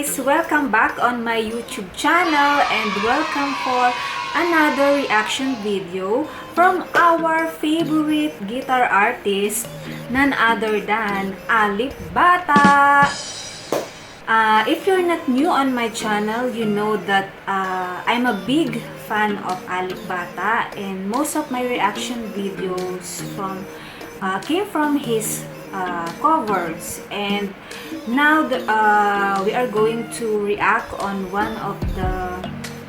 guys! Welcome back on my YouTube channel and welcome for another reaction video from our favorite guitar artist, none other than Alip Bata. If you're not new on my channel, you know that I'm a big fan of Alip Bata and most of my reaction videos came from his covers. And now we are going to react on one of the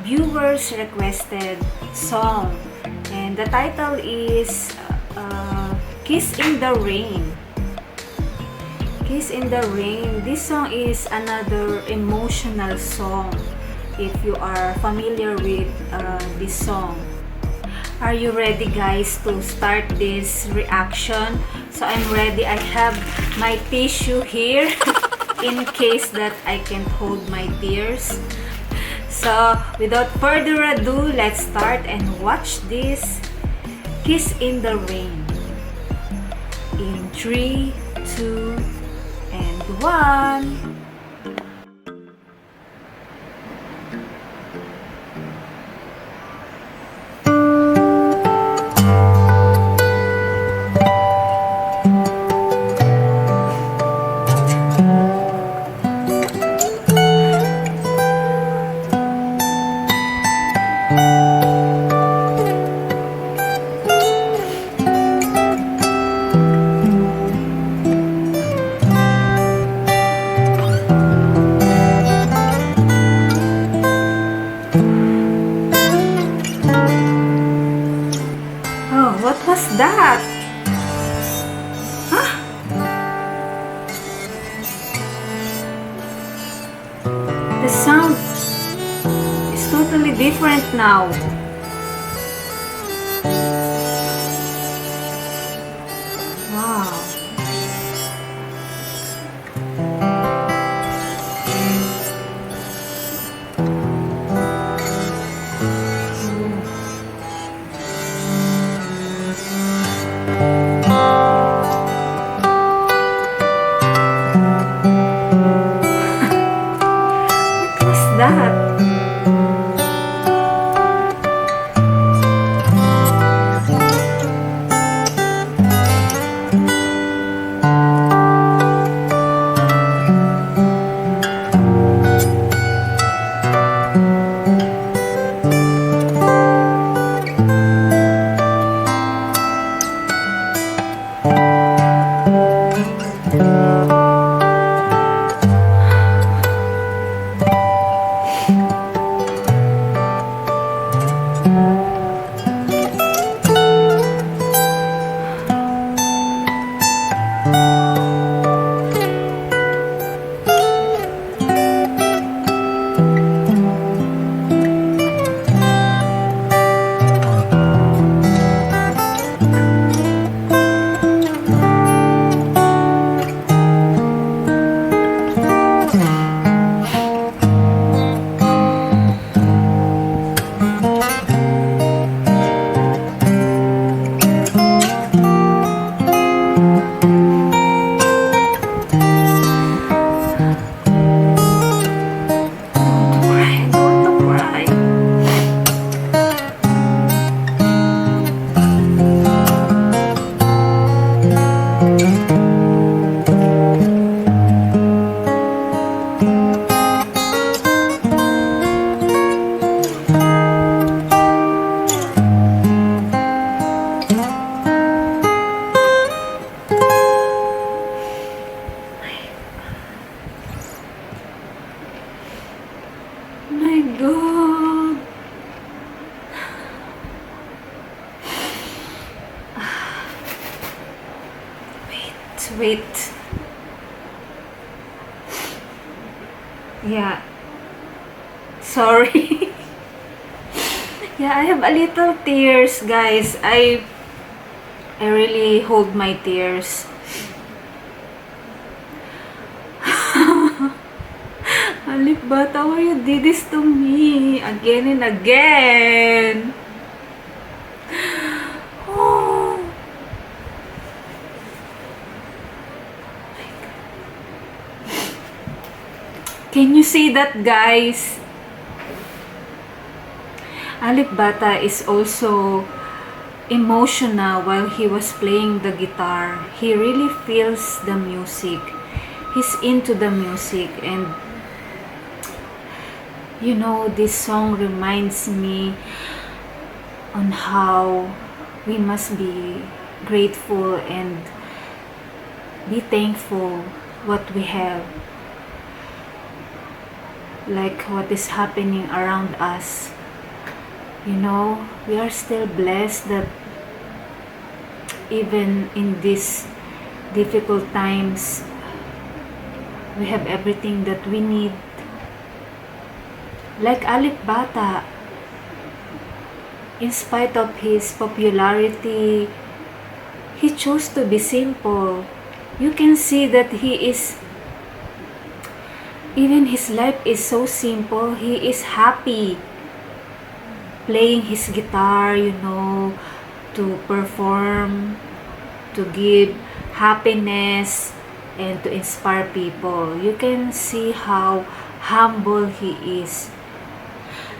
viewers requested song, and the title is Kiss in the Rain. Kiss in the Rain. This song is another emotional song if you are familiar with this song. Are you ready, guys, to start this reaction? So I'm ready. I have my tissue here in case that I can't hold my tears. So without further ado, let's start and watch this Kiss in the Rain. In 3, 2, and 1. What was that? Huh? The sound is totally different now. Wow. That my God. Wait. Yeah. Sorry. Yeah, I have a little tears, guys. I really hold my tears. Alip Bata, why you did this to me again and again? Oh. Can you see that, guys? Alip Bata is also emotional while he was playing the guitar. He really feels the music. He's into the music, and you know, this song reminds me on how we must be grateful and be thankful what we have, like what is happening around us. You know, we are still blessed that even in these difficult times, we have everything that we need. Like Alip Bata, in spite of his popularity, he chose to be simple. You can see that he is, even his life is so simple. He is happy playing his guitar, you know, to perform, to give happiness, and to inspire people. You can see how humble he is.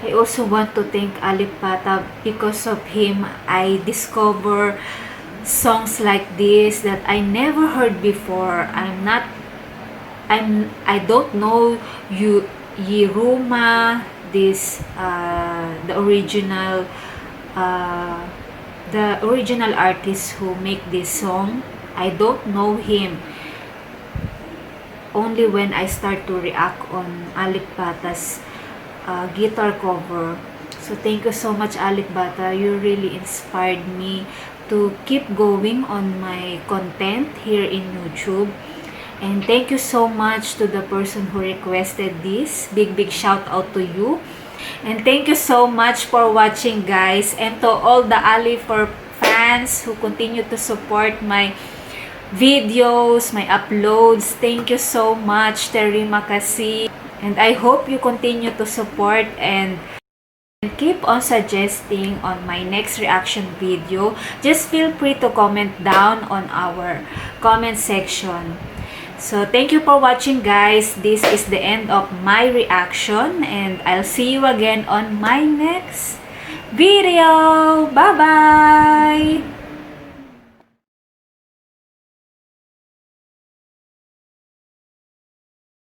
I also want to thank Alip Bata. Because of him, I discover songs like this that I never heard before. I don't know Yiruma, this uh, the original artist who make this song. I don't know him. Only when I start to react on Alip Bata's guitar cover. So thank you so much, Alip Bata. You really inspired me to keep going on my content here in YouTube. And thank you so much to the person who requested this. Big shout out to you. And thank you so much for watching, guys. And to all the Alip fans who continue to support my videos, my uploads. Thank you so much. Terima kasih. And I hope you continue to support and keep on suggesting on my next reaction video. Just feel free to comment down on our comment section. So thank you for watching, guys. This is the end of my reaction, and I'll see you again on my next video. Bye bye.